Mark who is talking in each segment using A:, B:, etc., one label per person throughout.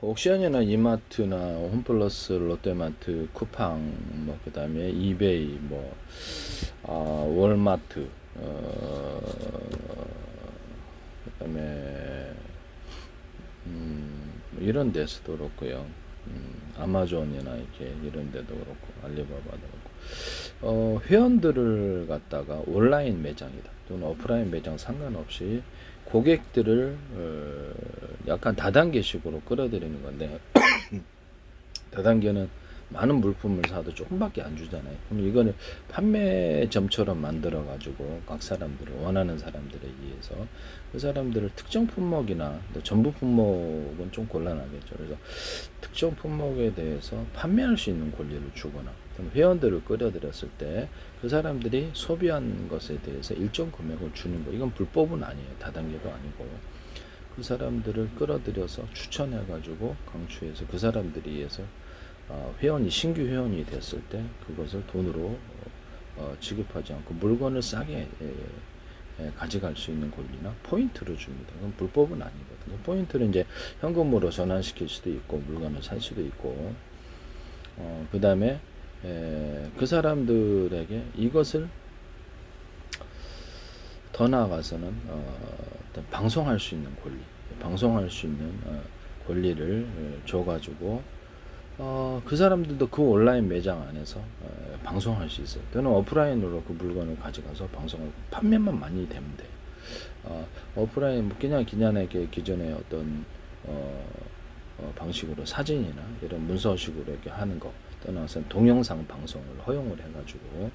A: 옥션이나 이마트나 홈플러스, 롯데마트, 쿠팡, 뭐 그다음에 이베이, 뭐 월마트, 그다음에 이런 데서도 그렇고요. 아마존이나 이렇게 이런 데도 그렇고 알리바바도 그렇고 회원들을 갖다가 온라인 매장이다 또는 오프라인 매장 상관없이 고객들을 약간 다단계식으로 끌어들이는 건데 다단계는 많은 물품을 사도 조금밖에 안 주잖아요. 그럼 이거는 판매점처럼 만들어 가지고 각 사람들을 원하는 사람들에 의해서 그 사람들을 특정 품목이나 전부 품목은 좀 곤란하겠죠. 그래서 특정 품목에 대해서 판매할 수 있는 권리를 주거나 그럼 회원들을 끌어들였을 때 그 사람들이 소비한 것에 대해서 일정 금액을 주는 거 이건 불법은 아니에요. 다단계도 아니고 그 사람들을 끌어들여서 추천해가지고 강추해서 그 사람들이 의해서 회원이 신규 회원이 됐을 때 그것을 돈으로 지급하지 않고 물건을 싸게 가져갈 수 있는 권리나 포인트를 줍니다. 그건 불법은 아니거든요. 포인트를 이제 현금으로 전환시킬 수도 있고 물건을 살 수도 있고 그 다음에 그 사람들에게 이것을 더 나아가서는 방송할 수 있는 권리, 방송할 수 있는 권리를 줘가지고 그 사람들도 그 온라인 매장 안에서 방송할 수 있어요. 또는 오프라인으로 그 물건을 가져가서 방송을 판매만 많이 되면 돼요. 오프라인 뭐 그냥 기존의 어떤 방식으로 사진이나 이런 문서식으로 이렇게 하는 거 떠나서 동영상 방송을 허용을 해가지고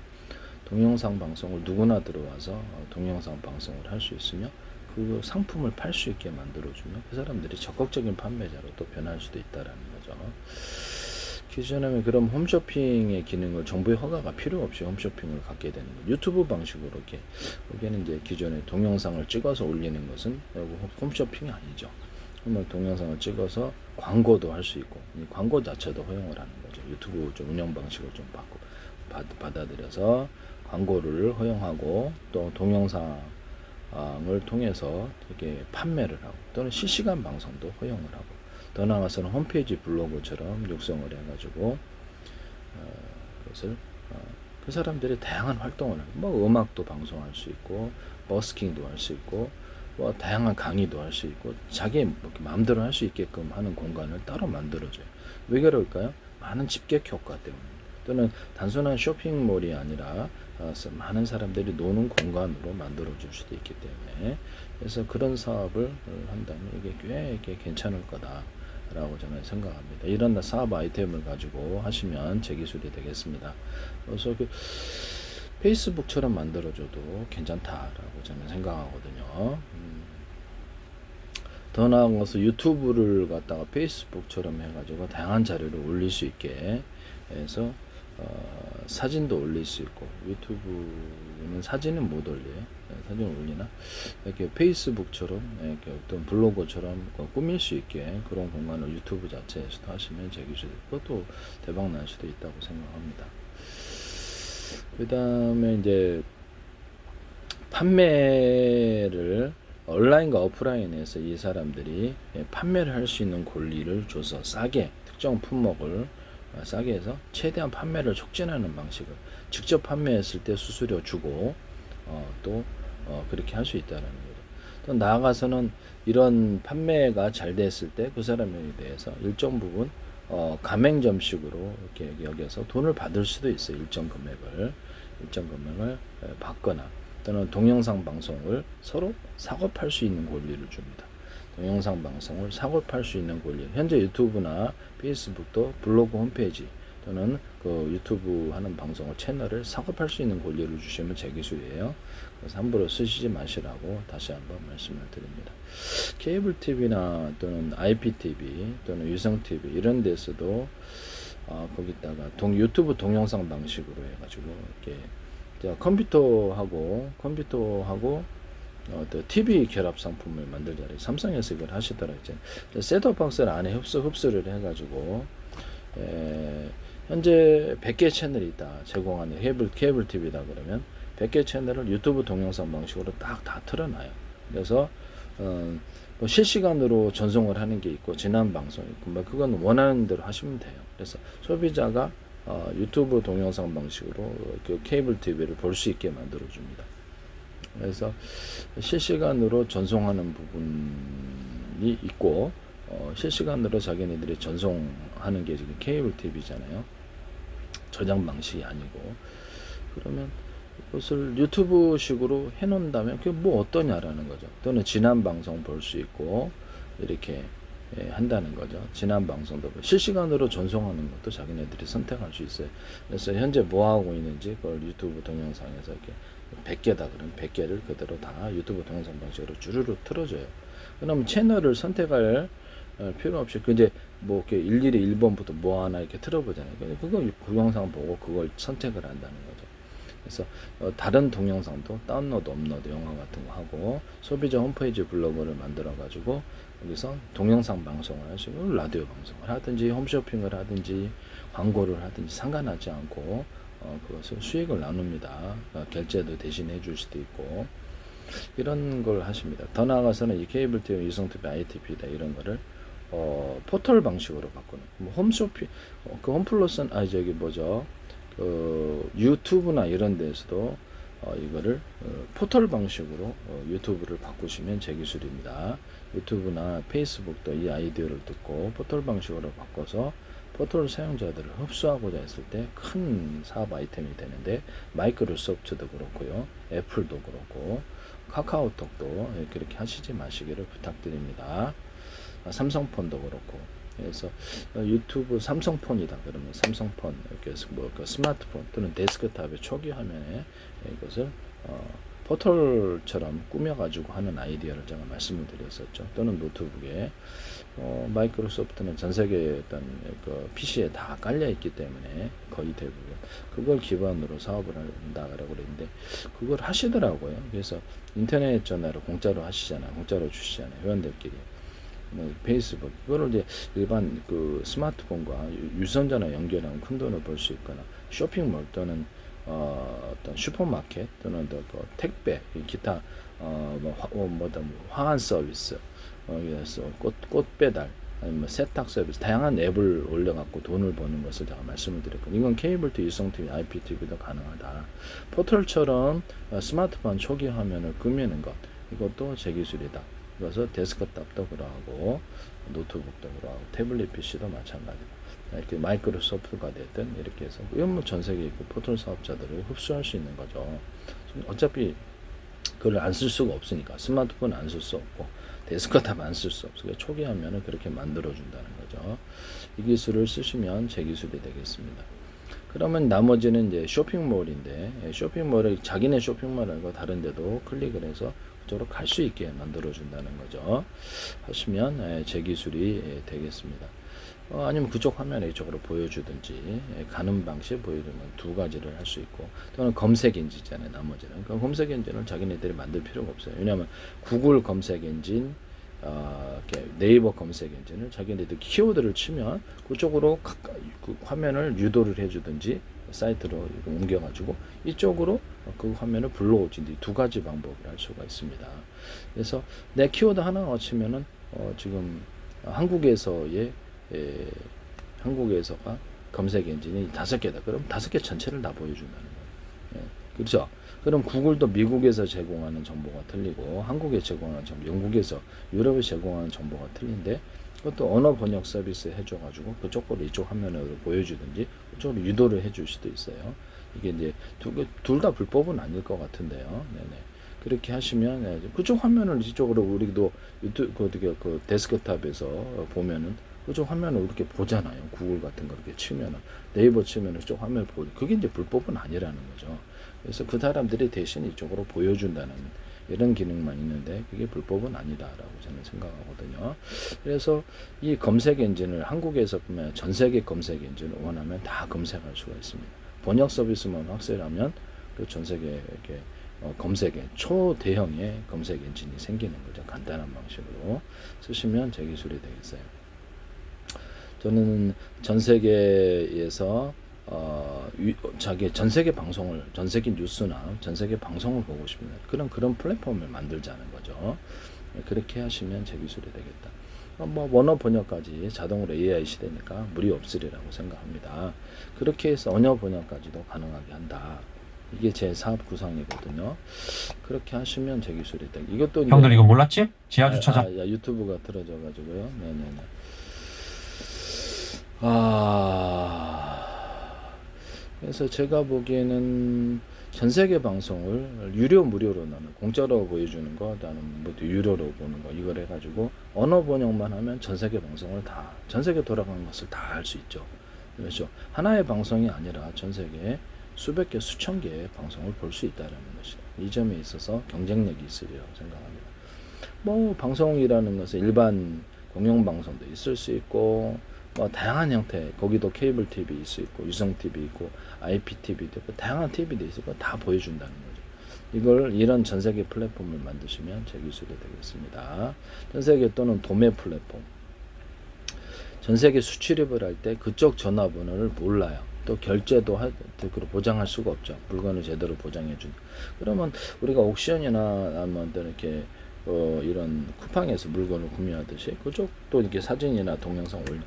A: 동영상 방송을 누구나 들어와서 동영상 방송을 할 수 있으며 그 상품을 팔 수 있게 만들어주면 그 사람들이 적극적인 판매자로 또 변할 수도 있다라는 거죠. 기존에는 그럼 홈쇼핑의 기능을 정부의 허가가 필요 없이 홈쇼핑을 갖게 되는 거예요. 유튜브 방식으로 이렇게 여기는 이제 기존에 동영상을 찍어서 올리는 것은 홈쇼핑이 아니죠. 그러면 동영상을 찍어서 광고도 할 수 있고 이 광고 자체도 허용을 하는 거죠. 유튜브 좀 운영 방식을 좀 받아들여서 광고를 허용하고 또 동영상을 통해서 이렇게 판매를 하고 또는 실시간 방송도 허용을 하고 더 나아가서는 홈페이지 블로그처럼 육성을 해가지고 그것을 그 사람들이 다양한 활동을 하고 뭐 음악도 방송할 수 있고 버스킹도 할 수 있고 뭐 다양한 강의도 할 수 있고 자기 마음대로 할 수 있게끔 하는 공간을 따로 만들어줘요. 왜 그럴까요? 많은 집객 효과 때문에 또는 단순한 쇼핑몰이 아니라 많은 사람들이 노는 공간으로 만들어줄 수도 있기 때문에 그래서 그런 사업을 한다면 이게 꽤 괜찮을 거다라고 저는 생각합니다. 이런 사업 아이템을 가지고 하시면 제 기술이 되겠습니다. 그래서 그 페이스북처럼 만들어줘도 괜찮다라고 저는 생각하거든요. 더 나아가서 유튜브를 갖다가 페이스북처럼 해가지고 다양한 자료를 올릴 수 있게 해서 사진도 올릴 수 있고 유튜브는 사진은 못 올려요. 사진을 올리나 이렇게 페이스북처럼 이렇게 어떤 블로그처럼 꾸밀 수 있게 그런 공간을 유튜브 자체에서도 하시면 제 기술 그것도 대박 날 수도 있다고 생각합니다. 그 다음에 이제 판매를 온라인과 오프라인에서 이 사람들이 판매를 할 수 있는 권리를 줘서 싸게 특정 품목을 싸게 해서 최대한 판매를 촉진하는 방식을 직접 판매했을 때 수수료 주고 또 그렇게 할 수 있다는 거죠. 또 나아가서는 이런 판매가 잘 됐을 때 그 사람에 대해서 일정 부분 가맹점식으로 이렇게 여기서 돈을 받을 수도 있어요. 일정 금액을 받거나 또는 동영상 방송을 서로 사고 팔 수 있는 권리를 줍니다. 동영상 방송을 사고 팔 수 있는 권리. 현재 유튜브나 페이스북도 블로그 홈페이지 또는 그 유튜브 하는 방송을 채널을 사고 팔 수 있는 권리를 주시면 제 기술이에요. 그래서 함부로 쓰시지 마시라고 다시 한번 말씀을 드립니다. 케이블 TV나 또는 IPTV 또는 유성 TV 이런 데서도 거기다가 유튜브 동영상 방식으로 해가지고 이렇게 컴퓨터하고 또 TV 결합 상품을 만들자래. 삼성에서 이걸 하시더라고요. 셋톱 박스를 안에 흡수를 해가지고 현재 100개 채널이 있다 제공하는 케이블 TV다 그러면 100개 채널을 유튜브 동영상 방식으로 딱 다 틀어놔요. 그래서 뭐 실시간으로 전송을 하는 게 있고 지난 방송 있고 뭐 그건 원하는 대로 하시면 돼요. 그래서 소비자가 유튜브 동영상 방식으로 그 케이블 TV를 볼 수 있게 만들어 줍니다. 그래서 실시간으로 전송하는 부분이 있고 실시간으로 자기네들이 전송하는 게 지금 케이블 TV잖아요. 저장 방식이 아니고. 그러면 이것을 유튜브식으로 해놓는다면 그게 뭐 어떠냐라는 거죠. 또는 지난 방송 볼 수 있고 이렇게 한다는 거죠. 지난 방송도 실시간으로 전송하는 것도 자기네들이 선택할 수 있어요. 그래서 현재 뭐 하고 있는지 그걸 유튜브 동영상에서 이렇게 100개다 그러면 100개를 그대로 다 유튜브 동영상 방식으로 주르르 틀어줘요. 그럼 채널을 선택할 필요 없이 그 이제 뭐 이렇게 일일이 1번부터 뭐 하나 이렇게 틀어보잖아요. 그거 동영상 보고 그걸 선택을 한다는 거죠. 그래서 다른 동영상도 다운로드, 업로드, 영화 같은 거 하고 소비자 홈페이지 블로그를 만들어 가지고 여기서 동영상 방송을 하시고 라디오 방송을 하든지 홈쇼핑을 하든지 광고를 하든지 상관하지 않고 그것을 수익을 나눕니다. 결제도 대신해 줄 수도 있고 이런 걸 하십니다. 더 나아가서는 이 케이블 TV, 유성 TV, ITV다 이런 거를 포털 방식으로 바꾸는 뭐 홈쇼핑, 그 홈플러스는 저기 뭐죠? 그 유튜브나 이런 데서도 이거를 포털 방식으로 유튜브를 바꾸시면 제 기술입니다. 유튜브나 페이스북도 이 아이디어를 듣고 포털 방식으로 바꿔서 포털 사용자들을 흡수하고자 했을 때 큰 사업 아이템이 되는데 마이크로소프트도 그렇고요. 애플도 그렇고 카카오톡도 그렇게 하시지 마시기를 부탁드립니다. 삼성폰도 그렇고 그래서 유튜브 삼성폰이다 그러면 삼성폰 이렇게 뭐 스마트폰 또는 데스크탑의 초기 화면에 이것을 포털처럼 꾸며가지고 하는 아이디어를 제가 말씀을 드렸었죠. 또는 노트북에 마이크로소프트는 전 세계 어떤 그 PC에 다 깔려 있기 때문에 거의 대부분 그걸 기반으로 사업을 한다라고 그랬는데 그걸 하시더라고요. 그래서 인터넷 전화로 공짜로 하시잖아요. 공짜로 주시잖아요. 회원들끼리. 뭐 페이스북 그거를 이제 일반 그 스마트폰과 유선전화 연결하면 큰 돈을 벌 수 있거나 쇼핑몰 또는 어떤 슈퍼마켓 또는 그 택배 기타 뭐 화환 서비스 그래서 꽃 배달 아니면 세탁 서비스 다양한 앱을 올려갖고 돈을 버는 것을 제가 말씀을 드렸고 이건 케이블 TV, 유성 TV, IPTV도 가능하다. 포털처럼 스마트폰 초기 화면을 꾸미는 것 이것도 제 기술이다. 그래서 데스크탑도 그러하고 노트북도 그러하고 태블릿 PC도 마찬가지다. 이렇게 마이크로소프트가 됐든 이렇게 해서 이건 뭐 전 세계 있고 포털 사업자들을 흡수할 수 있는 거죠. 어차피 그걸 안 쓸 수가 없으니까 스마트폰 안 쓸 수 없고 데스크탑 안 쓸 수 없으니까 초기 화면을 그렇게 만들어 준다는 거죠. 이 기술을 쓰시면 제 기술이 되겠습니다. 그러면 나머지는 이제 쇼핑몰인데 쇼핑몰을 자기네 쇼핑몰하고 다른 데도 클릭을 해서 그쪽으로 갈 수 있게 만들어 준다는 거죠. 하시면 제 기술이 되겠습니다. 아니면 그쪽 화면에 이쪽으로 보여주든지 가는 방식 보여주면 두 가지를 할 수 있고 또는 검색 엔진이잖아요. 나머지는 그 검색 엔진을 자기네들이 만들 필요가 없어요. 왜냐하면 구글 검색 엔진 네이버 검색 엔진을 자기네들 키워드를 치면 그쪽으로 그 화면을 유도를 해주든지 사이트로 옮겨가지고 이쪽으로 그 화면을 불러오든지 두 가지 방법을 할 수가 있습니다. 그래서 내 키워드 하나 치면은 지금 한국에서의 한국에서가 검색 엔진이 5개다. 그럼 5개 전체를 다 보여준다는 거예요. 그렇죠? 그럼 구글도 미국에서 제공하는 정보가 틀리고 한국에 제공하는 정보, 영국에서 유럽에 제공하는 정보가 틀린데 그것도 언어 번역 서비스 해줘가지고 그쪽 거를 이쪽 화면으로 보여주든지 그쪽으로 유도를 해줄 수도 있어요. 이게 이제 둘 다 불법은 아닐 것 같은데요. 네네. 그렇게 하시면 그쪽 화면을 이쪽으로 우리도 유튜브 그 데스크탑에서 보면은 그쪽 화면을 이렇게 보잖아요. 구글 같은 거 이렇게 치면은 네이버 치면은 그쪽 화면을 그게 이제 불법은 아니라는 거죠. 그래서 그 사람들이 대신 이쪽으로 보여준다는 이런 기능만 있는데 그게 불법은 아니다라고 저는 생각하거든요. 그래서 이 검색 엔진을 한국에서 보면 전 세계 검색 엔진을 원하면 다 검색할 수가 있습니다. 번역 서비스만 확실하면 그 전 세계 이렇게 검색에 초대형의 검색 엔진이 생기는 거죠. 간단한 방식으로 쓰시면 제 기술이 되겠어요. 저는 전 세계에서 자기 전 세계 방송을 전 세계 뉴스나 전 세계 방송을 보고 싶습니다. 그런 플랫폼을 만들자는 거죠. 그렇게 하시면 제 기술이 되겠다. 뭐 원어 번역까지 자동으로 AI 시대니까 무리 없으리라고 생각합니다. 그렇게 해서 언어 번역까지도 가능하게 한다. 이게 제 사업 구상이거든요. 그렇게 하시면 제 기술이 돼. 이것도
B: 형들 이거 몰랐지? 지하 주차장.
A: 야, 유튜브가 틀어져 가지고요. 네네네. 그래서 제가 보기에는 전 세계 방송을 유료 무료로 나는 공짜로 보여주는 거, 나는 모두 유료로 보는 거 이걸 해가지고 언어 번역만 하면 전 세계 방송을 다, 전 세계 돌아가는 것을 다 할 수 있죠. 그렇죠. 하나의 방송이 아니라 전 세계 수백 개, 수천 개의 방송을 볼 수 있다는 것이다. 이 점에 있어서 경쟁력이 있으리라고 생각합니다. 뭐 방송이라는 것은 일반 공영 방송도 있을 수 있고, 뭐 다양한 형태, 거기도 케이블 TV 있을 수 있고, 유성 TV 있고, IPTV도 있고, 다양한 TV도 있고 다 보여준다는 거죠. 이걸 이런 전 세계 플랫폼을 만드시면 제 기술이 되겠습니다. 전 세계 또는 도매 플랫폼. 전 세계 수출입을 할 때 그쪽 전화번호를 몰라요. 또 결제도 보장할 수가 없죠. 물건을 제대로 보장해 준. 그러면 우리가 옥션이나 아니면 이렇게 이런 쿠팡에서 물건을 구매하듯이 그쪽도 이렇게 사진이나 동영상 올려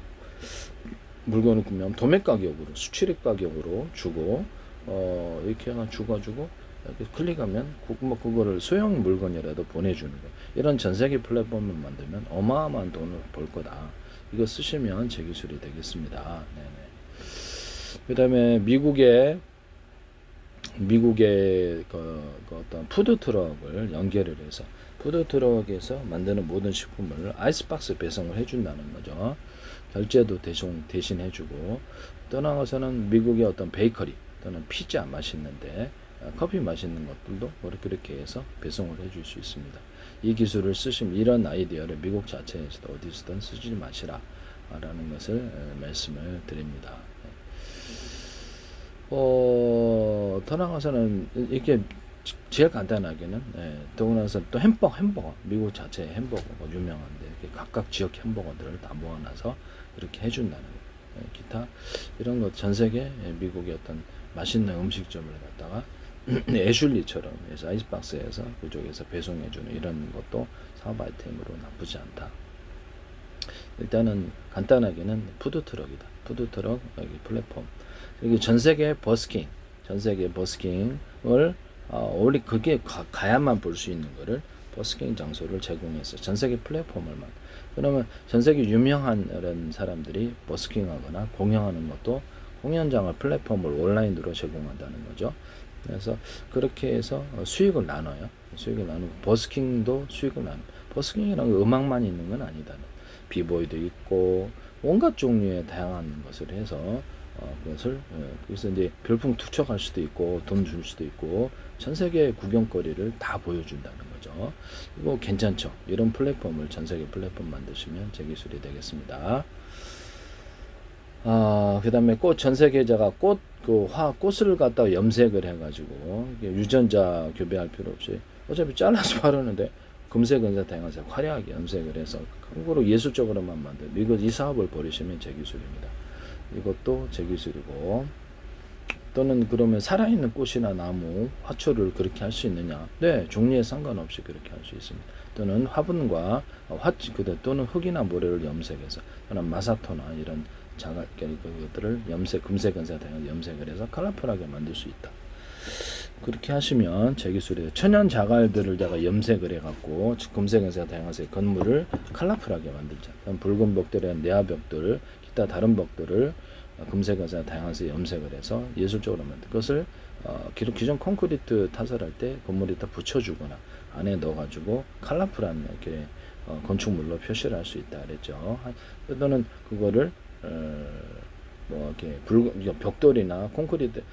A: 물건을 구매하면 도매 가격으로, 수출입 가격으로 주고 이렇게 하나 주고 이렇게 클릭하면 그거를 소형 물건이라도 보내주는 거. 이런 전 세계 플랫폼을 만들면 어마어마한 돈을 벌 거다. 이거 쓰시면 제 기술이 되겠습니다. 네네. 그다음에 미국의 그 어떤 푸드 트럭을 연결을 해서 푸드 트럭에서 만드는 모든 식품을 아이스박스 배송을 해준다는 거죠. 결제도 대신 해주고, 또 나가서는 미국의 어떤 베이커리 또는 피자 맛있는데 커피 맛있는 것들도 그렇게 해서 배송을 해줄 수 있습니다. 이 기술을 쓰시면 이런 아이디어를 미국 자체에서도 어디서든 쓰지 마시라 라는 것을 말씀을 드립니다. 더 나가서는 이렇게 제일 간단하게는 더구나서 또 햄버거 미국 자체 햄버거가 유명한데 이렇게 각각 지역 햄버거들을 다 모아놔서 이렇게 해준다는 거예요. 기타 이런 것 전 세계 미국의 어떤 맛있는 음식점을 갖다가 애슐리처럼 해서 아이스박스에서 그쪽에서 배송해주는 이런 것도 사업 아이템으로 나쁘지 않다. 일단은 간단하게는 푸드트럭이다. 푸드트럭 여기 플랫폼. 여기 전 세계 버스킹을 원래 그게 가야만 볼 수 있는 거를 버스킹 장소를 제공해서 전 세계 플랫폼을만. 그러면 전 세계 유명한 사람들이 버스킹하거나 공연하는 것도 공연장을 플랫폼을 온라인으로 제공한다는 거죠. 그래서 그렇게 해서 수익을 나눠요. 수익을 나누고 버스킹도 수익을 나누고. 버스킹이라는 건 음악만 있는 건 아니다. 비보이도 있고 온갖 종류의 다양한 것을 해서 그것을 그래서 이제 별풍 투척할 수도 있고 돈 줄 수도 있고 전 세계 구경거리를 다 보여준다는 거죠. 이거 괜찮죠? 이런 플랫폼을 전 세계 플랫폼 만드시면 제 기술이 되겠습니다. 그다음에 전 세계자가 꽃을 갖다 염색을 해가지고 유전자 교배할 필요 없이 어차피 잘라서 바르는데 금색, 은색, 다양색 화려하게 염색을 해서 그거로 예술적으로만 만든 이 사업을 벌이시면 제 기술입니다. 이것도 제 기술이고, 또는 그러면 살아있는 꽃이나 나무, 화초를 그렇게 할 수 있느냐? 네, 종류에 상관없이 그렇게 할 수 있습니다. 또는 화분과 또는 흙이나 모래를 염색해서, 또는 마사토나 이런 그것들을 금색, 은색, 다양한 염색을 해서 컬러풀하게 만들 수 있다. 그렇게 하시면 제 기술이에요. 천연 자갈들을 제가 염색을 해갖고 금색, 은색, 다양색 건물을 컬러풀하게 만들자. 붉은 벽돌이나 내화 벽돌, 기타 다른 벽돌을 금색, 은색, 다양색 염색을 해서 예술적으로 만들 것을 기존 콘크리트 타설할 때 건물에다 붙여주거나 안에 넣어가지고 컬러풀한 이렇게 건축물로 표시를 할 수 있다 그랬죠. 또는 그거를 이렇게 벽돌이나 콘크리트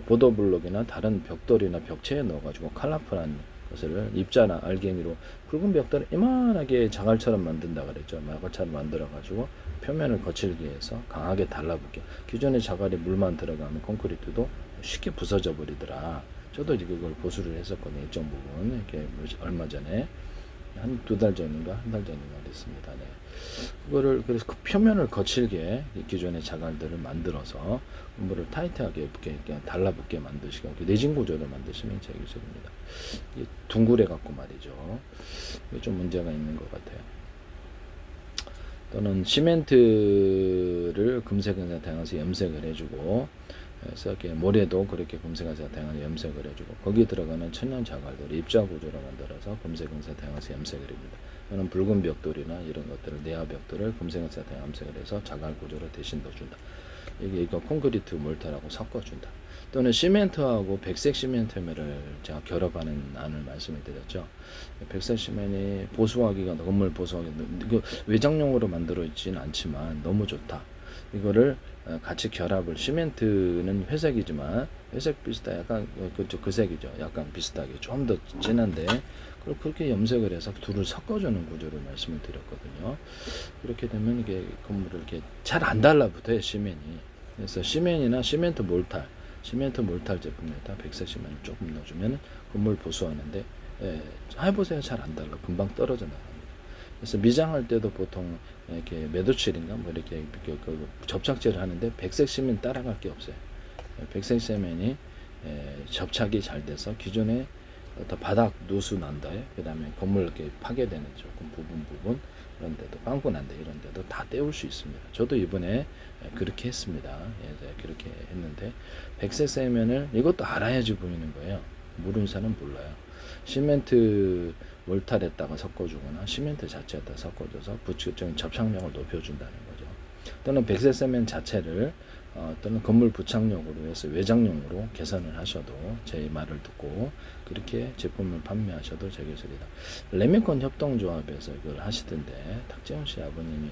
A: 보도블록이나 다른 벽돌이나 벽체에 넣어가지고 컬러풀한 것을 입자나 알갱이로 굵은 벽돌을 이만하게 자갈처럼 만든다 그랬죠. 자갈처럼 만들어가지고 표면을 거칠게 해서 강하게 달라붙게. 기존의 자갈에 물만 들어가면 콘크리트도 쉽게 부서져 버리더라. 저도 이제 그걸 보수를 했었거든요. 일정 부분 이렇게 얼마 전에. 한 2달 전인가 한 달 전인가 됐습니다. 네. 그거를 그래서 그 표면을 거칠게 기존의 자갈들을 만들어서 건물을 타이트하게 붙게 그냥 달라붙게 만드시고 내진 구조를 만드시면 제 기술입니다. 이게 둥그레 갖고 말이죠. 이게 좀 문제가 있는 것 같아요. 또는 시멘트를 금색을 다양해서 염색을 해주고 그래서 이렇게 모래도 그렇게 금색에서 다양한 염색을 해주고 거기에 들어가는 천연 자갈들을 입자 구조로 만들어서 금색에서 다양해서 염색을 합니다. 또는 붉은 벽돌이나 이런 것들을 내화 벽돌을 금색에서 다양한 염색을 해서 자갈 구조로 대신 넣어준다. 이거 콘크리트 몰타라고 섞어준다. 또는 시멘트하고 백색 시멘트를 제가 결합하는 안을 말씀을 드렸죠. 백색 시멘이 보수하기가 건물 보수하기 이거 외장용으로 만들어 있지는 않지만 너무 좋다. 이거를 같이 결합을 시멘트는 회색이지만 회색 비슷한 약간 그 색이죠. 약간 비슷하게 좀 더 진한데 그걸 그렇게 염색을 해서 둘을 섞어주는 구조를 말씀을 드렸거든요. 그렇게 되면 이게 건물을 이렇게 잘 안 달라붙어요 시멘이. 그래서 시멘이나 시멘트 몰탈 제품에다 백색 시멘을 조금 넣어주면 건물 보수하는데 해보세요. 잘 안 달라. 금방 떨어져 나갑니다. 그래서 미장할 때도 보통 이렇게 매도칠인가 뭐 이렇게 그 접착제를 하는데 백색 시멘 따라갈 게 없어요. 백색 시멘이 접착이 잘 돼서 기존에 어떤 바닥 누수 난다에 그다음에 건물 이렇게 파괴되는 조금 부분 이런 데도 빵꾸 난다 이런 데도 다 떼올 수 있습니다. 저도 이번에 그렇게 했습니다. 그렇게 했는데 백색 세면을 이것도 알아야지 보이는 거예요. 모르는 사람은 몰라요. 시멘트 몰탈에다가 섞어주거나 시멘트 자체에다 섞어줘서 부식적인 접착력을 높여준다는 거죠. 또는 백색 세면 자체를 또는 건물 부착용으로 해서 외장용으로 개선을 하셔도 제 말을 듣고 그렇게 제품을 판매하셔도 제 기술이다. 레미콘 협동조합에서 이걸 하시던데 탁재훈 씨 아버님이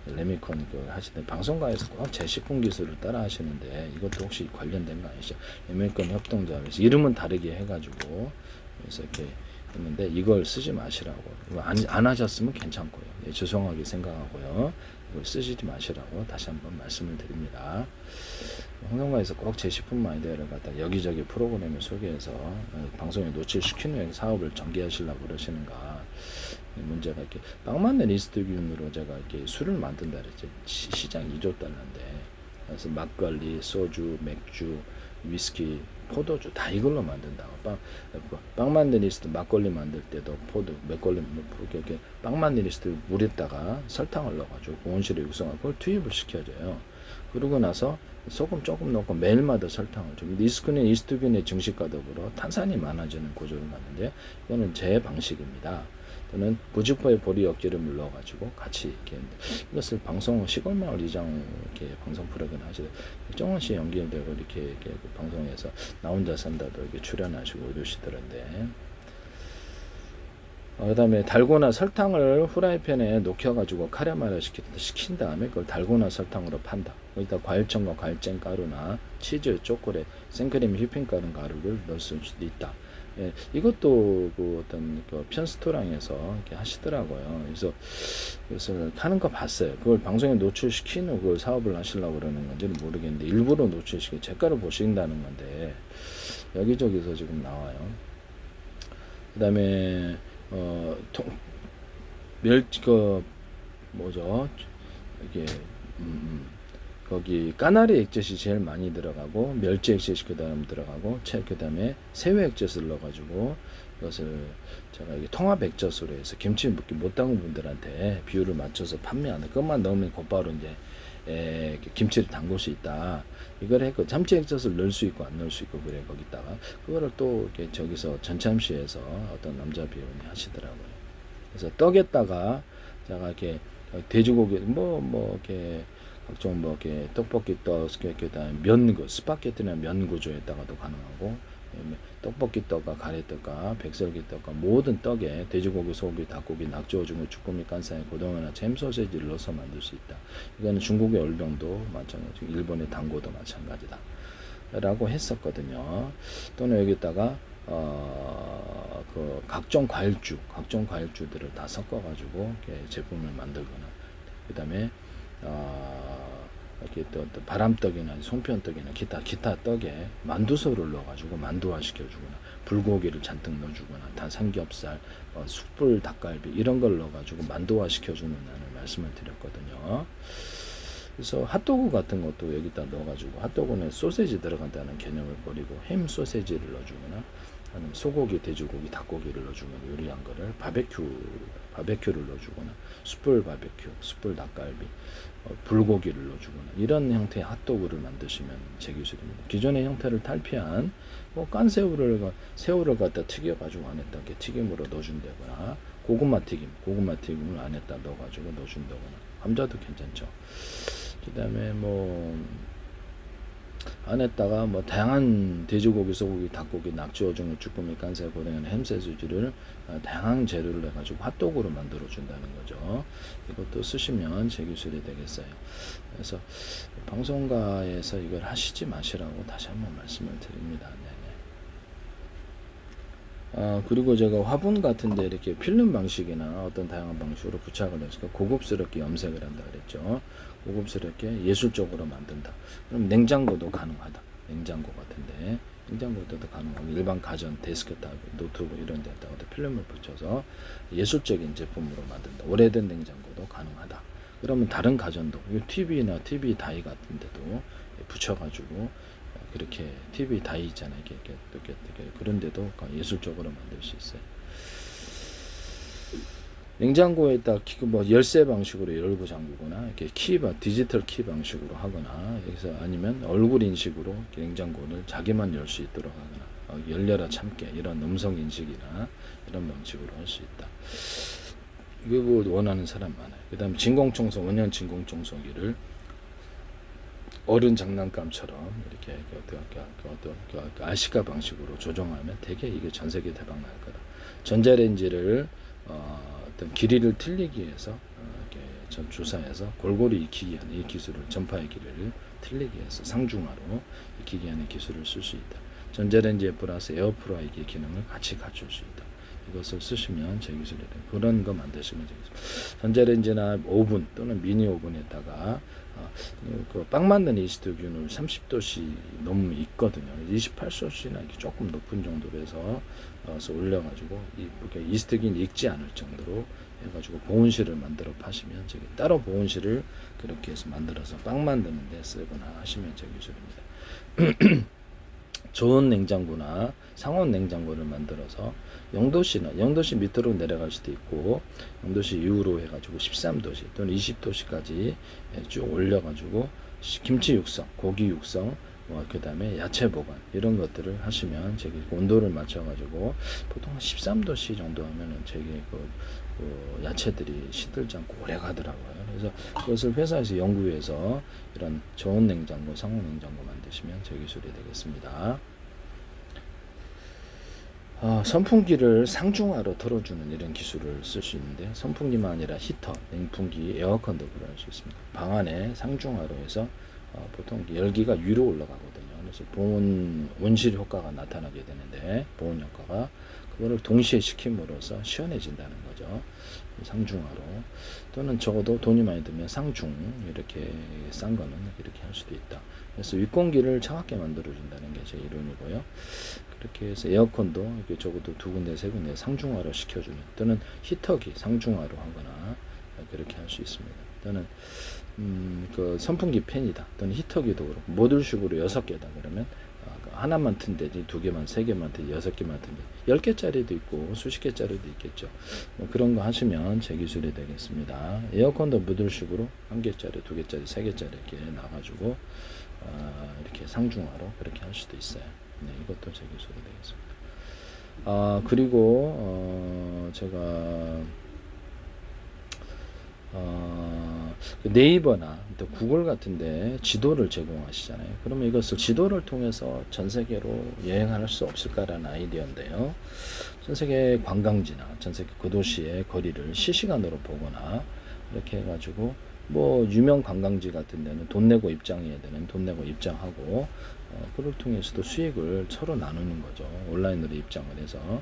A: 레미콘 그걸 하시던데 방송가에서 꼭 제식품 기술을 따라 하시는데 이것도 혹시 관련된 거 아니시죠? 레미콘 협동조합에서 이름은 다르게 해가지고 그래서 이렇게 했는데 이걸 쓰지 마시라고. 이거 안 하셨으면 괜찮고요. 예, 죄송하게 생각하고요. 이걸 쓰시지 마시라고 다시 한번 말씀을 드립니다. 홍성가에서 꼭 제식품 아이디어를 갖다 여기저기 프로그램을 소개해서 방송에 노출시키는 후에 사업을 전개하시려고 그러시는가. 문제가 이렇게 빵 만든 리스트균으로 제가 이렇게 술을 만든다 그랬죠. 시장 2조 달러인데 그래서 막걸리, 소주, 맥주, 위스키, 포도주 다 이걸로 만든다고. 빵 만든 리스트 막걸리 만들 때도 막걸리 이렇게 빵 만든 리스트 물에다가 설탕을 넣어가지고 온실에 육성하고 그걸 투입을 시켜줘요. 그러고 나서 소금 조금 넣고 매일마다 설탕을 좀 이스트균의 증식과 더불어 탄산이 많아지는 구조를 만드는데 이거는 제 방식입니다. 또는 부직포에 보리 엿기름을 넣어가지고 같이 이렇게 이것을 방송 시골마을 이장 이렇게 방송 프로그램 하시고 정원 씨 연기되고 이렇게 그 방송에서 나 혼자 산다도 이렇게 출연하시고 이러시더런데. 그다음에 달고나 설탕을 후라이팬에 녹여가지고 카레마를 식힌 다음에 그걸 달고나 설탕으로 판다. 거기다 과일청과 과일잼 가루나 치즈, 초콜릿, 생크림, 휘핑가루 가루를 넣을 수도 있다. 예, 이것도 그 어떤 그 편스토랑에서 이렇게 하시더라고요. 그래서 그것을 하는 거 봤어요. 그걸 방송에 노출시키는 그걸 사업을 하시려고 그러는 건지는 모르겠는데 일부러 노출시키고 제가를 보신다는 건데 여기저기서 지금 나와요. 그다음에 뭐죠? 이게 거기 까나리 액젓이 제일 많이 들어가고 멸치 액젓이 그다음 들어가고 그다음에 새우 액젓을 넣어가지고 이것을 제가 이게 통합 액젓으로 해서 김치 못 담은 분들한테 비율을 맞춰서 판매하는 것만 넣으면 곧바로 이제 김치를 담글 수 있다. 이걸 했고 참치 액젓을 넣을 수 있고 안 넣을 수 있고 그래 거기다가 그거를 또 이렇게 저기서 전참시에서 어떤 남자 배우님이 하시더라고요. 그래서 떡에다가 제가 이렇게 돼지고기 이렇게 각종 이렇게 떡볶이 떡, 그다음에 스파게티나 면 구조에다가도 가능하고, 떡볶이 떡과 가래떡과 백설기떡과 모든 떡에 돼지고기, 소고기, 닭고기, 낙지, 오징어, 주꾸미, 깐사이, 고등어나 잼 소세지를 넣어서 만들 수 있다. 이거는 중국의 얼병도 마찬가지고 일본의 당고도 마찬가지다. 라고 했었거든요. 또는 여기다가 그 각종 과일주들을 다 섞어가지고 제품을 만들거나, 그다음에 이렇게 또 바람떡이나 송편떡이나 기타 떡에 만두소를 넣어가지고 만두화 시켜주거나 불고기를 잔뜩 넣어주거나 다 삼겹살, 숯불 닭갈비 이런 걸 넣어가지고 만두화 시켜주는다는 말씀을 드렸거든요. 그래서 핫도그 같은 것도 여기다 넣어가지고 핫도그는 소세지 들어간다는 개념을 버리고 햄 소세지를 넣어주거나 아니면 소고기, 돼지고기, 닭고기를 넣어주거나 요리한 거를 바베큐를 넣어주거나 숯불 바베큐, 숯불 닭갈비, 불고기를 넣어주거나 이런 형태의 핫도그를 만드시면 제 기술입니다. 기존의 형태를 탈피한 깐 새우를 갖다 튀겨가지고 안에다 이렇게 튀김으로 넣어준다거나 고구마 튀김을 안에다 넣어가지고 넣어준다거나 감자도 괜찮죠. 그다음에 안에다가 다양한 돼지고기, 소고기, 닭고기, 낙지, 오징어, 쭈꾸미, 깐새, 고등어, 햄소시지를 다양한 재료를 해가지고 핫도그로 만들어 준다는 거죠. 이것도 쓰시면 제 기술이 되겠어요. 그래서 방송가에서 이걸 하시지 마시라고 다시 한번 말씀을 드립니다. 네네. 그리고 제가 화분 같은데 이렇게 필름 방식이나 어떤 다양한 방식으로 부착을 해서 고급스럽게 염색을 한다 그랬죠. 고급스럽게 예술적으로 만든다. 그럼 냉장고도 가능하다. 냉장고 같은데 냉장고도 가능하고 일반 가전, 데스크탑, 노트북 이런 데다가 필름을 붙여서 예술적인 제품으로 만든다. 오래된 냉장고도 가능하다. 그러면 다른 가전도 TV나 TV 다이 같은 데도 붙여가지고 그렇게 TV 다이 있잖아요. 이렇게 그런 데도 예술적으로 만들 수 있어요. 냉장고에다 열쇠 방식으로 열고 잠그거나 이렇게 디지털 키 방식으로 하거나 여기서 아니면 얼굴 인식으로 냉장고를 자기만 열 수 있도록 하거나 열려라 참깨 이런 음성 인식이나 이런 방식으로 할 수 있다. 이거 원하는 사람 많아요. 그다음 진공청소 원형 진공청소기를 어른 장난감처럼 이렇게 아시카 방식으로 조정하면 되게 이게 전 세계 대박 날 거다. 전자레인지를 어떤 길이를 틀리기 위해서 이렇게 주사해서 골고루 익히기 하는 이 기술을 전파의 길이를 틀리기 위해서 상중하로 익히기 하는 기술을 쓸 수 있다. 전자레인지에 플러스 에어프라이기 기능을 같이 갖출 수 있다. 이것을 쓰시면 제 기술이 돼요. 그런 거 만드시면 되겠습니다. 전자레인지나 오븐 또는 미니 오븐에다가 빵 만드는 이스트균을 30도씨 넘으면 있거든요. 28도씨나 이렇게 조금 높은 정도로 해서 올려가지고 이스트균이 익지 않을 정도로 해가지고 보온실을 만들어 파시면 따로 보온실을 그렇게 해서 만들어서 빵 만드는 데 쓰거나 하시면 제 기술입니다. 저온 냉장고나 상온 냉장고를 만들어서 0도씨 밑으로 내려갈 수도 있고 0도씨 이후로 해가지고 13도씨 또는 20도씨까지 쭉 올려가지고 김치 육성, 고기 육성, 그 다음에 야채 보관 이런 것들을 하시면 저기 온도를 맞춰가지고 보통 13도씨 정도 하면은 저기 야채들이 시들지 않고 오래 가더라고요. 그래서 그것을 회사에서 연구해서 이런 저온 냉장고, 상온 냉장고 만드시면 제 기술이 되겠습니다. 선풍기를 상중하로 틀어주는 이런 기술을 쓸 수 있는데 선풍기만 아니라 히터, 냉풍기, 에어컨도 그럴 수 있습니다. 방 안에 상중하로 해서 보통 열기가 위로 올라가거든요. 그래서 보온 온실 효과가 나타나게 되는데 보온 효과가 그거를 동시에 시킴으로써 시원해진다는 거죠. 상중하로 또는 적어도 돈이 많이 들면 상중 이렇게 싼 거는 이렇게 할 수도 있다. 그래서 윗공기를 차갑게 만들어준다는 게 제 이론이고요. 그렇게 해서 에어컨도 이렇게 적어도 2군데 3군데 상중하로 시켜주는 또는 히터기 상중하로 하거나 그렇게 할 수 있습니다. 또는 그 선풍기 팬이다 또는 히터기도 그렇고 모듈식으로 6개다 그러면 하나만 튼데지 2개만 3개만 튼데 6개만 튼데 10개짜리도 있고 수십 개짜리도 있겠죠. 그런 거 하시면 제 기술이 되겠습니다. 에어컨도 모듈식으로 1개짜리 2개짜리 3개짜리 이렇게 나가지고 이렇게 상중하로 그렇게 할 수도 있어요. 네, 이것도 제 기술이 되겠습니다. 그리고 제가 네이버나 또 구글 같은데 지도를 제공하시잖아요. 그러면 이것을 지도를 통해서 전 세계로 여행할 수 없을까라는 아이디어인데요. 전 세계 관광지나 전 세계 그 도시의 거리를 실시간으로 보거나 이렇게 해가지고 유명 관광지 같은 데는 돈 내고 입장해야 되는 돈 내고 입장하고 그걸 통해서도 수익을 서로 나누는 거죠. 온라인으로 입장을 해서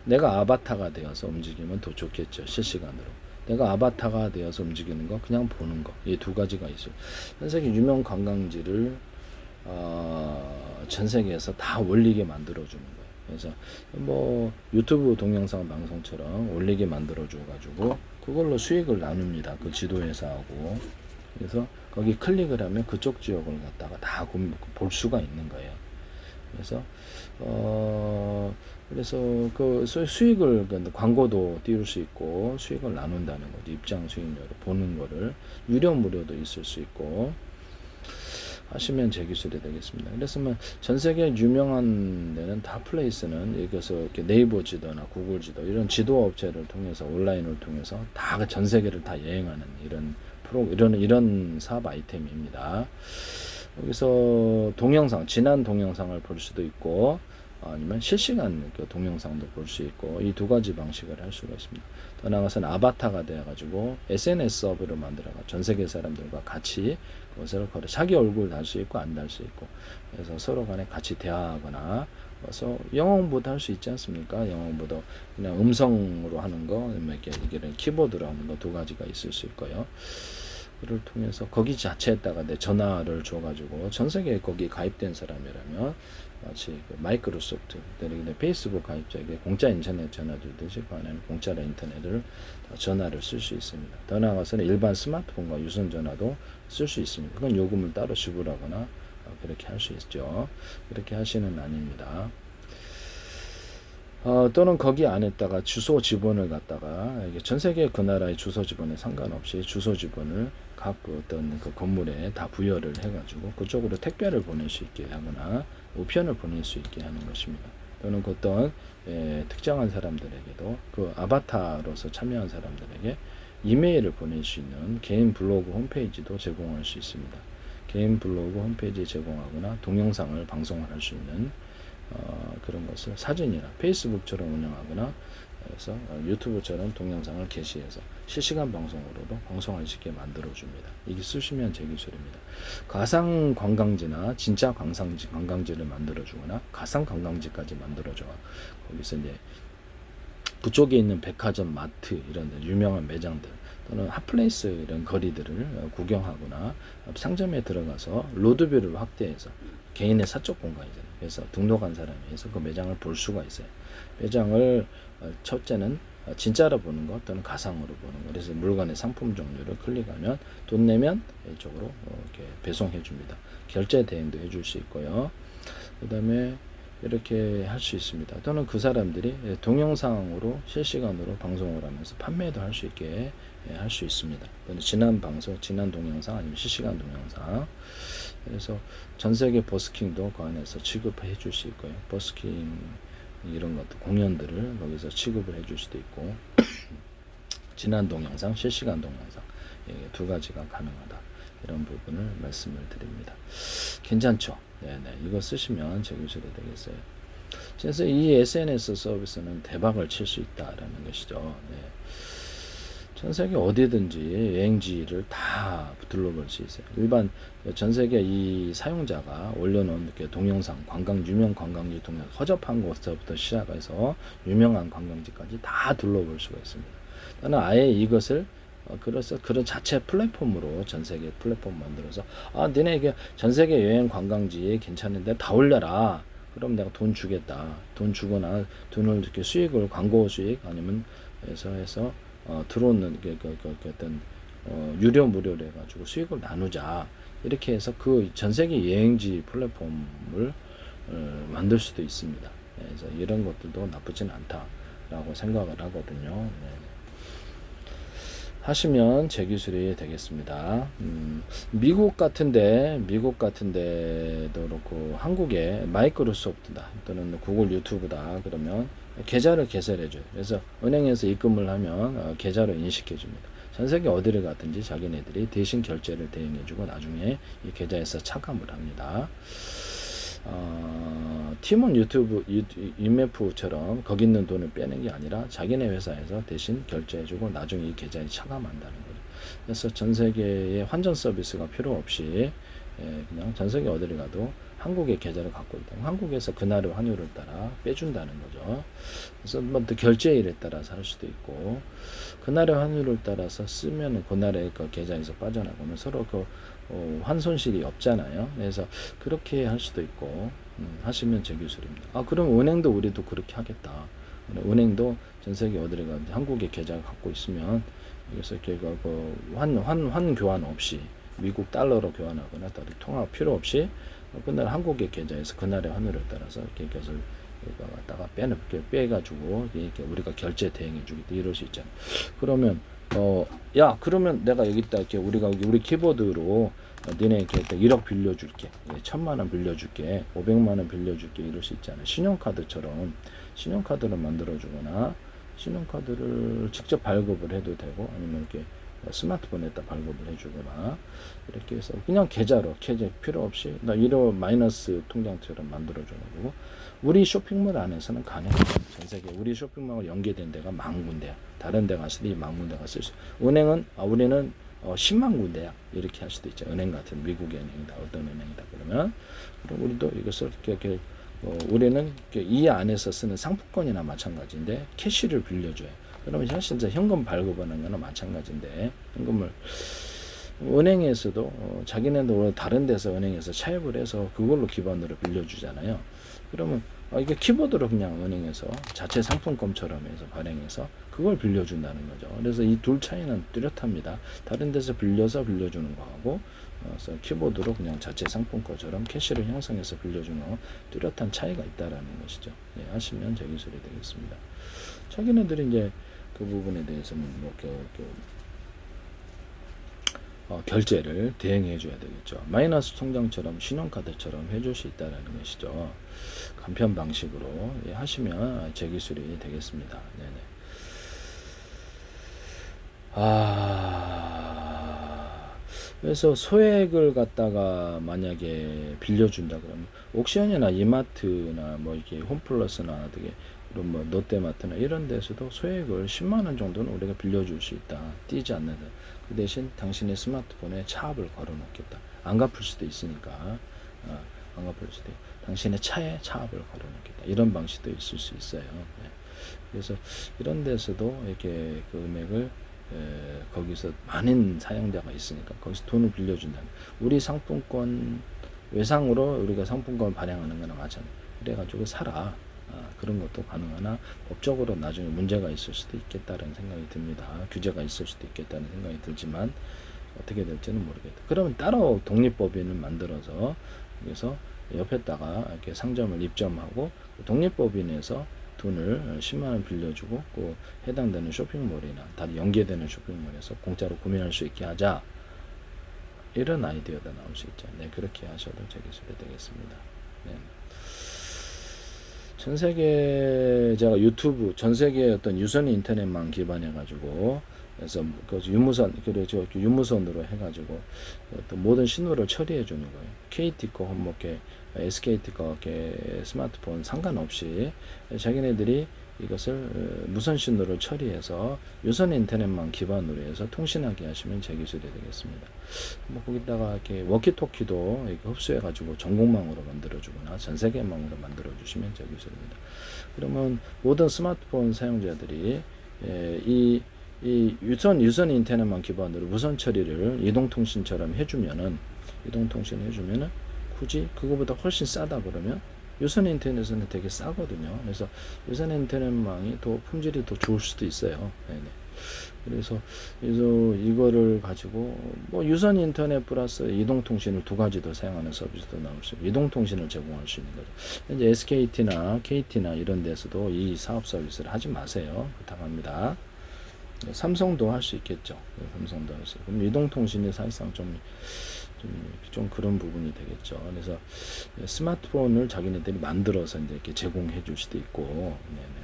A: 내가 아바타가 되어서 움직이면 더 좋겠죠. 실시간으로. 내가 아바타가 되어서 움직이는 거, 그냥 보는 거. 이 두 가지가 있어요. 전 세계 유명 관광지를 전 세계에서 다 올리게 만들어주는 거예요. 그래서 뭐 유튜브 동영상 방송처럼 올리게 만들어줘가지고 그걸로 수익을 나눕니다. 그 지도회사하고. 그래서 거기 클릭을 하면 그쪽 지역을 갖다가 다 볼 수가 있는 거예요. 그래서 그 수익을 광고도 띄울 수 있고 수익을 나눈다는 거죠. 입장 수익료로 보는 거를 유료 무료도 있을 수 있고 하시면 제 기술이 되겠습니다. 그래서 전 세계 유명한 데는 다 플레이스는 여기서 이렇게 네이버 지도나 구글 지도 이런 지도 업체를 통해서 온라인을 통해서 다 전 세계를 다 여행하는 이런 사업 아이템입니다. 여기서 동영상, 지난 동영상을 볼 수도 있고 아니면 실시간 그 동영상도 볼 수 있고 이 두 가지 방식을 할 수가 있습니다. 더 나아가서는 아바타가 되어가지고 SNS 서버를 만들어가 전 세계 사람들과 같이 그것을 자기 얼굴 달 수 있고 안 달 수 있고 그래서 서로 간에 같이 대화하거나 그래서 영어 공부도 할 수 있지 않습니까? 영어 공부도 그냥 음성으로 하는 거, 이렇게 키보드로 하는 거 두 가지가 있을 수 있고요. 그를 통해서 거기 자체에다가 내 전화를 줘가지고 전 세계에 거기 가입된 사람이라면 마치 그 마이크로소프트, 페이스북 가입자에게 공짜 인터넷 전화 주듯이 그 안에는 공짜로 인터넷을 전화를 쓸 수 있습니다. 더 나아가서는 일반 스마트폰과 유선 전화도 쓸 수 있습니다. 그건 요금을 따로 지불하거나 그렇게 할 수 있죠. 그렇게 하시는 아닙니다. 또는 거기 안에다가 주소 지번을 갖다가 이게 전 세계 그 나라의 주소 지번에 상관없이 주소 지번을 각 어떤 그 건물에 다 부여를 해가지고 그쪽으로 택배를 보낼 수 있게 하거나 우편을 보낼 수 있게 하는 것입니다. 또는 그 어떤 특정한 사람들에게도 그 아바타로서 참여한 사람들에게 이메일을 보낼 수 있는 개인 블로그 홈페이지도 제공할 수 있습니다. 개인 블로그 홈페이지 제공하거나 동영상을 방송을 할 수 있는 그런 것을 사진이나 페이스북처럼 운영하거나 그래서 유튜브처럼 동영상을 게시해서 실시간 방송으로도 방송할 수 있게 만들어줍니다. 이게 쓰시면 제 기술입니다. 가상 관광지나 진짜 관광지를 만들어주거나 가상 관광지까지 만들어줘. 거기서 이제 그쪽에 있는 백화점, 마트 이런 유명한 매장들 또는 핫플레이스 이런 거리들을 구경하거나 상점에 들어가서 로드뷰를 확대해서 개인의 사적 공간이잖아요. 그래서 등록한 사람이 해서 그 매장을 볼 수가 있어요. 매장을 첫째는 진짜로 보는 것 또는 가상으로 보는 것. 그래서 물건의 상품 종류를 클릭하면 돈 내면 이쪽으로 이렇게 배송해 줍니다. 결제 대행도 해줄 수 있고요. 그 다음에 이렇게 할 수 있습니다. 또는 그 사람들이 동영상으로 실시간으로 방송을 하면서 판매도 할 수 있게 할 수 있습니다. 또는 지난 방송, 지난 동영상 아니면 실시간 동영상. 그래서 전 세계 버스킹도 그 안에서 취급해 줄 수 있고요. 버스킹 이런 것도 공연들을 거기서 취급을 해 줄 수도 있고 지난 동영상, 실시간 동영상 두 가지가 가능하다. 이런 부분을 말씀을 드립니다. 괜찮죠? 네네. 이거 쓰시면 제 기술이 되겠어요. 그래서 이 SNS 서비스는 대박을 칠 수 있다라는 것이죠. 네. 전 세계 어디든지 여행지를 다 둘러볼 수 있어요. 일반 전 세계 이 사용자가 올려놓은 이렇게 동영상, 유명 관광지 동영상, 허접한 곳부터 시작해서 유명한 관광지까지 다 둘러볼 수가 있습니다. 나는 아예 이것을 그래서 그런 자체 플랫폼으로 전 세계 플랫폼 만들어서 너네 이게 전 세계 여행 관광지 괜찮은데 다 올려라. 그럼 내가 돈 주겠다. 돈 주거나 돈을 이렇게 수익을 광고 수익 아니면 해서 들어오는 어떤 유료 무료로 해가지고 수익을 나누자. 이렇게 해서 그 전 세계 여행지 플랫폼을 만들 수도 있습니다. 그래서 이런 것들도 나쁘진 않다라고 생각을 하거든요. 네. 하시면 제 기술이 되겠습니다. 미국 같은데도 그렇고 한국에 마이크로소프트다 또는 구글 유튜브다 그러면 계좌를 개설해줘요. 그래서 은행에서 입금을 하면 계좌로 인식해줍니다. 전 세계 어디를 가든지 자기네들이 대신 결제를 대행해주고 나중에 이 계좌에서 차감을 합니다. 팀원 유튜브 IMF처럼 거기 있는 돈을 빼는 게 아니라 자기네 회사에서 대신 결제해주고 나중에 이 계좌에 차감한다는 거죠. 그래서 전 세계의 환전 서비스가 필요 없이 그냥 전 세계 어디를 가도 한국의 계좌를 갖고 있다. 한국에서 그날의 환율을 따라 빼준다는 거죠. 그래서 뭐 또 결제일에 따라서 할 수도 있고, 그날의 환율을 따라서 쓰면 그날의 그 계좌에서 빠져나가면 서로 그 환손실이 없잖아요. 그래서 그렇게 할 수도 있고 하시면 제 기술입니다. 아, 그럼 은행도 우리도 그렇게 하겠다. 은행도 전 세계 어디가 한국의 계좌를 갖고 있으면 그래서 이렇게 환 교환 없이 미국 달러로 교환하거나 다른 통화 필요 없이 그날 한국의 계좌에서 그날의 환율을 따라서 이렇게 것을 갖다가 빼가지고 이렇게 우리가 결제 대행해주기 이럴 수 있잖아요. 그러면 야, 그러면 내가 여기다 이렇게 우리 키보드로 니네 이렇게 1억 빌려줄게, 1,000만 원 빌려줄게, 500만 원 빌려줄게 이럴 수 있잖아요. 신용카드처럼 신용카드를 만들어주거나 신용카드를 직접 발급을 해도 되고 아니면 이렇게 스마트폰에다 발급을 해주거나 이렇게 해서 그냥 계좌 필요 없이 나 1호 마이너스 통장처럼 만들어줘가지고 우리 쇼핑몰 안에서는 가능해요. 전 세계 우리 쇼핑몰 연계된 데가 만 군데야. 다른 데 가서도 이 만 군데가 쓸 수. 은행은 우리는 10만 군데야. 이렇게 할 수도 있죠. 은행 같은 미국의 은행이다. 어떤 은행이다. 그러면 그럼 우리도 이것을 이렇게 우리는 이 안에서 쓰는 상품권이나 마찬가지인데 캐시를 빌려줘요. 그러면 사실 현금 발급하는 거나 마찬가지인데 현금을 은행에서도 자기네도 다른 데서 은행에서 차입을 해서 그걸로 기반으로 빌려주잖아요. 그러면 이게 키보드로 그냥 은행에서 자체 상품권처럼 해서 발행해서 그걸 빌려준다는 거죠. 그래서 이 둘 차이는 뚜렷합니다. 다른 데서 빌려서 빌려주는 거하고 그래서 키보드로 그냥 자체 상품권처럼 캐시를 형성해서 빌려주는 거 뚜렷한 차이가 있다라는 것이죠. 예, 하시면 제 기술이 되겠습니다. 자기네들이 이제 그 부분에 대해서는 뭐 결제를 대행해 줘야 되겠죠. 마이너스 통장처럼 신용카드처럼 해줄 수 있다는 것이죠. 간편 방식으로 하시면 제 기술이 되겠습니다. 네네. 그래서 소액을 갖다가 만약에 빌려준다 그러면 옥션이나 이마트나 뭐 이렇게 홈플러스나 되게 그런 뭐 롯데마트나 이런 데서도 소액을 10만 원 정도는 우리가 빌려줄 수 있다. 띄지 않는 데. 그 대신 당신의 스마트폰에 차압을 걸어놓겠다. 안 갚을 수도 있으니까 안 갚을 수도 있고 당신의 차에 차압을 걸어놓겠다. 이런 방식도 있을 수 있어요. 네. 그래서 이런 데서도 이렇게 그 금액을 거기서 많은 사용자가 있으니까 거기서 돈을 빌려준다. 우리 상품권 외상으로 우리가 상품권을 발행하는 거나 마찬가지. 그래가지고 사라. 그런 것도 가능하나 법적으로 나중에 문제가 있을 수도 있겠다는 생각이 듭니다. 규제가 있을 수도 있겠다는 생각이 들지만 어떻게 될지는 모르겠다. 그러면 따로 독립법인을 만들어서 그래서 옆에다가 이렇게 상점을 입점하고 독립법인에서 돈을 10만 원 빌려주고 그 해당되는 쇼핑몰이나 다른 연계되는 쇼핑몰에서 공짜로 구매할 수 있게 하자. 이런 아이디어도 나올 수 있죠. 네, 그렇게 하셔도 제 기술이 되겠습니다. 네. 전 세계 제가 유튜브 전 세계 어떤 유선 인터넷망 기반해 가지고 그래서 그 유무선으로 해 가지고 어떤 모든 신호를 처리해 주는 거예요. KT 거 뭐 SKT 거 스마트폰 상관없이 자기네들이 이것을 무선 신호를 처리해서 유선 인터넷망 기반으로 해서 통신하게 하시면 제 기술이 되겠습니다. 뭐 거기다가 이렇게 워키토키도 이렇게 흡수해 가지고 전국망으로 만들어 주거나 전 세계망으로 만들어 주시면 제 기술입니다. 그러면 모든 스마트폰 사용자들이 이 유선 인터넷망 기반으로 무선 처리를 이동통신처럼 해주면은 굳이 그거보다 훨씬 싸다 그러면 유선 인터넷은 되게 싸거든요. 그래서 유선 인터넷망이 더 품질이 더 좋을 수도 있어요. 네네. 그래서 이거를 가지고 뭐 유선 인터넷 플러스 이동통신을 두 가지 더 사용하는 서비스도 나올 수 있고 이동통신을 제공할 수 있는 거죠. 현재 SKT나 KT나 이런 데서도 이 사업 서비스를 하지 마세요. 부탁합니다. 삼성도 할 수 있겠죠. 삼성도 할 수 있고 그럼 이동통신이 사실상 좀 그런 부분이 되겠죠. 그래서 스마트폰을 자기네들이 만들어서 이제 이렇게 제공해 줄 수도 있고,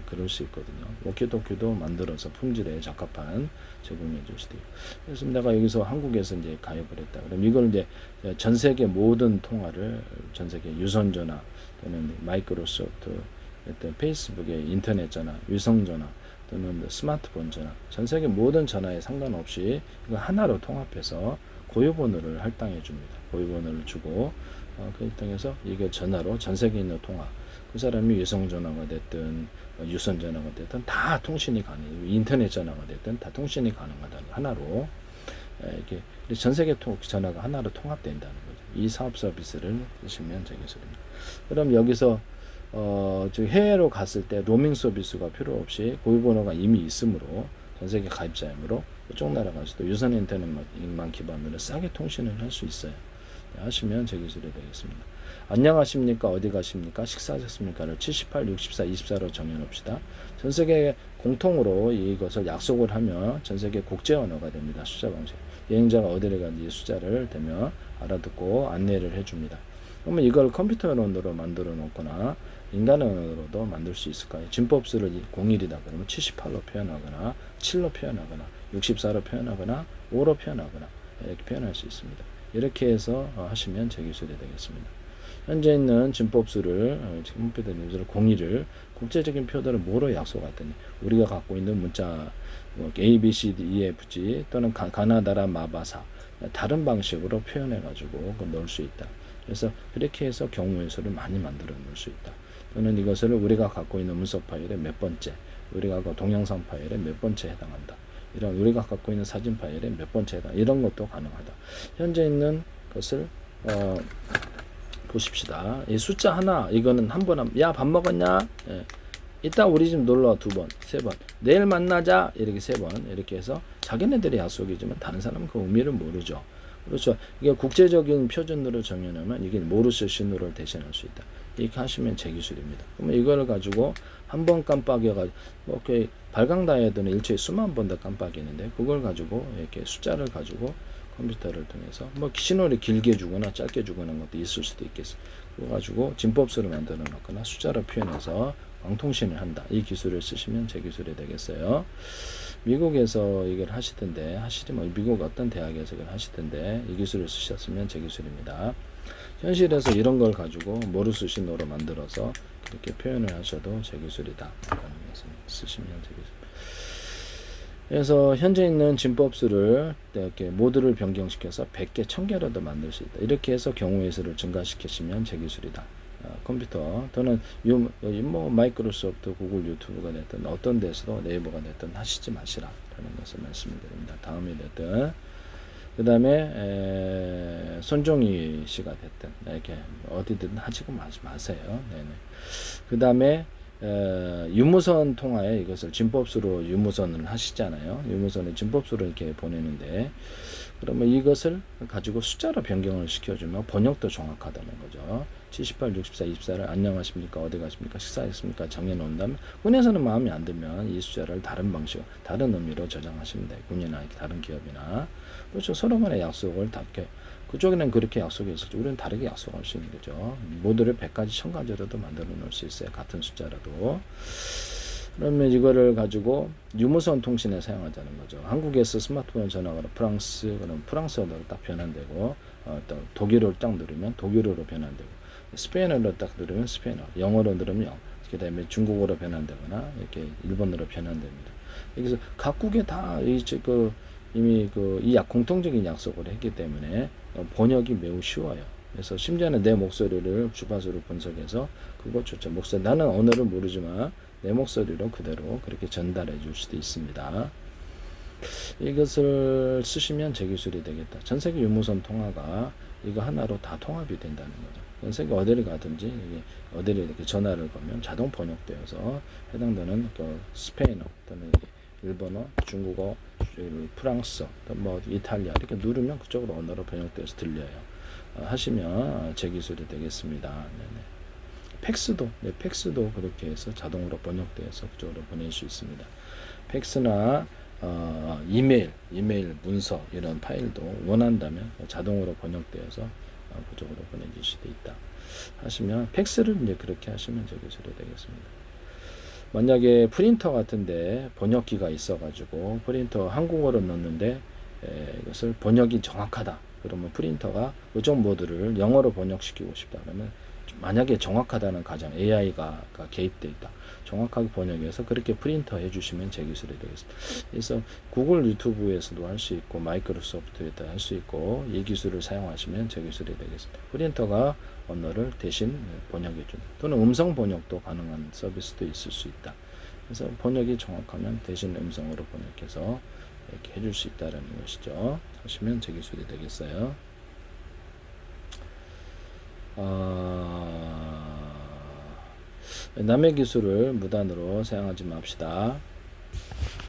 A: 그럴 수 있거든요. 워키토키도 만들어서 품질에 적합한 제공해 줄 수도 있고. 그래서 내가 여기서 한국에서 이제 가입을 했다. 그럼 이걸 이제 전 세계 모든 통화를 전 세계 유선 전화 또는 마이크로소프트, 페이스북의 인터넷 전화, 위성 전화 또는 스마트폰 전화, 전 세계 모든 전화에 상관없이 이거 하나로 통합해서 고유번호를 할당해 줍니다. 고유번호를 주고 그 통해서 이게 전화로 전 세계에 있는 통화, 그 사람이 유성 전화가 됐든 유선 전화가 됐든 다 통신이 가능, 인터넷 전화가 됐든 다 통신이 가능하다는 하나로 이렇게 전 세계 전화가 하나로 통합된다는 거죠. 이 사업 서비스를 쓰시면 되겠습니다. 그럼 여기서 해외로 갔을 때 로밍 서비스가 필요 없이 고유번호가 이미 있으므로 전 세계 가입자이므로 그쪽 나라 가서도 유선 인터넷만 기반으로 싸게 통신을 할 수 있어요. 하시면 제 기술이 되겠습니다. 안녕하십니까? 어디 가십니까? 식사하셨습니까?를 78, 64, 24로 정해놓읍시다. 전 세계 공통으로 이것을 약속을 하면 전 세계 국제 언어가 됩니다. 숫자 방식. 여행자가 어디를 간지 숫자를 대면 알아듣고 안내를 해줍니다. 그러면 이걸 컴퓨터 언어로 만들어 놓거나 인간 언어로도 만들 수 있을까요? 진법수를 01이다 그러면 78로 표현하거나 7로 표현하거나 64로 표현하거나 5로 표현하거나 이렇게 표현할 수 있습니다. 이렇게 해서 하시면 제 기술이 되겠습니다. 현재 있는 진법수를 지금 홈페이지 뉴스를 01을 국제적인 표들을 뭐로 약속하더니 우리가 갖고 있는 문자 A, B, C, D, E, F, G 또는 가나다라 마바사 다른 방식으로 표현해 가지고 넣을 수 있다. 그래서 그렇게 해서 경우의 수를 많이 만들어 놓을 수 있다. 또는 이것을 우리가 갖고 있는 문서 파일의 몇 번째, 우리가 갖고 동영상 파일의 몇 번째 해당한다. 이런 우리가 갖고 있는 사진 파일의 몇 번째 해당, 이런 것도 가능하다. 현재 있는 것을 보십시다. 이 숫자 하나, 이거는 한 번, 야, 밥 먹었냐? 예. 이따 우리 집 놀러 와 2번, 3번, 내일 만나자 이렇게 3번, 이렇게 해서 자기네들의 약속이지만 다른 사람은 그 의미를 모르죠. 그렇죠. 이게 국제적인 표준으로 정해놓으면 이게 모르스 신호를 대신할 수 있다. 이렇게 하시면 제 기술입니다. 그러면 이걸 가지고 한 번 깜빡여가지고 발광다이아드는 일체에 수만 번 더 깜빡이는데 그걸 가지고 이렇게 숫자를 가지고 컴퓨터를 통해서 신호를 길게 주거나 짧게 주거나 것도 있을 수도 있겠어요. 그거 가지고 진법수를 만들어 놓거나 숫자로 표현해서 광통신을 한다. 이 기술을 쓰시면 제 기술이 되겠어요. 미국에서 이걸 하시던데 미국 어떤 대학에서 이걸 하시던데 이 기술을 쓰셨으면 제 기술입니다. 현실에서 이런 걸 가지고 모르스 신호로 만들어서 그렇게 표현을 하셔도 제 기술이다. 쓰시면 제 기술. 그래서 현재 있는 진법수를 이렇게 모드를 변경시켜서 100개, 1000개라도 만들 수 있다. 이렇게 해서 경우의 수를 증가시키시면 제 기술이다. 컴퓨터 또는 마이크로소프트, 구글, 유튜브가 됐든 어떤 데서도 네이버가 됐든 하시지 마시라 라는 것을 말씀드립니다. 다음이 됐든 그 다음에 손종희 씨가 됐든 이렇게 어디든 하지 마세요. 네네. 그 다음에 유무선 통화에 이것을 진법수로 유무선을 하시잖아요. 유무선을 진법수로 이렇게 보내는데 그러면 이것을 가지고 숫자로 변경을 시켜주면 번역도 정확하다는 거죠. 78, 64, 24를 안녕하십니까? 어디 가십니까? 식사했습니까? 정해놓은 다음에 군에서는 마음에 안 들면 이 숫자를 다른 방식, 다른 의미로 저장하시면 돼요. 군이나 다른 기업이나. 그렇죠. 서로 간의 약속을 답게 그쪽에는 그렇게 약속했을지 우리는 다르게 약속할 수 있는 거죠. 모두를 100가지, 1000가지로도 만들어 놓을 수 있어요. 같은 숫자라도. 그러면 이거를 가지고 유무선 통신에 사용하자는 거죠. 한국에서 스마트폰 전화가 프랑스, 그럼 프랑스어로 딱 변환되고, 또 독일어를 딱 누르면 독일어로 변환되고, 스페인어로 딱 누르면 스페인어, 영어로 누르면 영어, 그 다음에 중국어로 변환되거나, 이렇게 일본어로 변환됩니다. 그래서 각국에 다 이미 이 공통적인 약속을 했기 때문에 번역이 매우 쉬워요. 그래서 심지어는 내 목소리를 주파수로 분석해서 그것조차 나는 언어를 모르지만 내 목소리로 그대로 그렇게 전달해 줄 수도 있습니다. 이것을 쓰시면 제 기술이 되겠다. 전 세계 유무선 통화가 이거 하나로 다 통합이 된다는 거죠. 전 세계 어디를 가든지 어디를 이렇게 전화를 걸면 자동 번역되어서 해당되는 스페인어 또는 일본어, 중국어, 프랑스어, 이탈리아 이렇게 누르면 그쪽으로 언어로 번역돼서 들려요. 하시면 제 기술이 되겠습니다. 네네. 팩스도 그렇게 해서 자동으로 번역돼서 그쪽으로 보낼 수 있습니다. 팩스나 이메일 문서 이런 파일도 원한다면 자동으로 번역되어서 그쪽으로 보내질 수도 있다. 하시면 팩스를 이제 그렇게 하시면 제 기술이 되겠습니다. 만약에 프린터 같은데 번역기가 있어가지고 프린터 한국어로 넣는데 이것을 번역이 정확하다. 그러면 프린터가 그쪽 모드를 영어로 번역시키고 싶다. 그러면 만약에 정확하다는 가정 AI가 개입돼 있다. 정확하게 번역해서 그렇게 프린터 해주시면 제 기술이 되겠습니다. 그래서 구글 유튜브에서도 할 수 있고 마이크로소프트에도 할 수 있고 이 기술을 사용하시면 제 기술이 되겠습니다. 프린터가 언어를 대신 번역해준다. 또는 음성 번역도 가능한 서비스도 있을 수 있다. 그래서 번역이 정확하면 대신 음성으로 번역해서 이렇게 해줄 수 있다는 것이죠. 하시면 제 기술이 되겠어요. 남의 기술을 무단으로 사용하지 맙시다.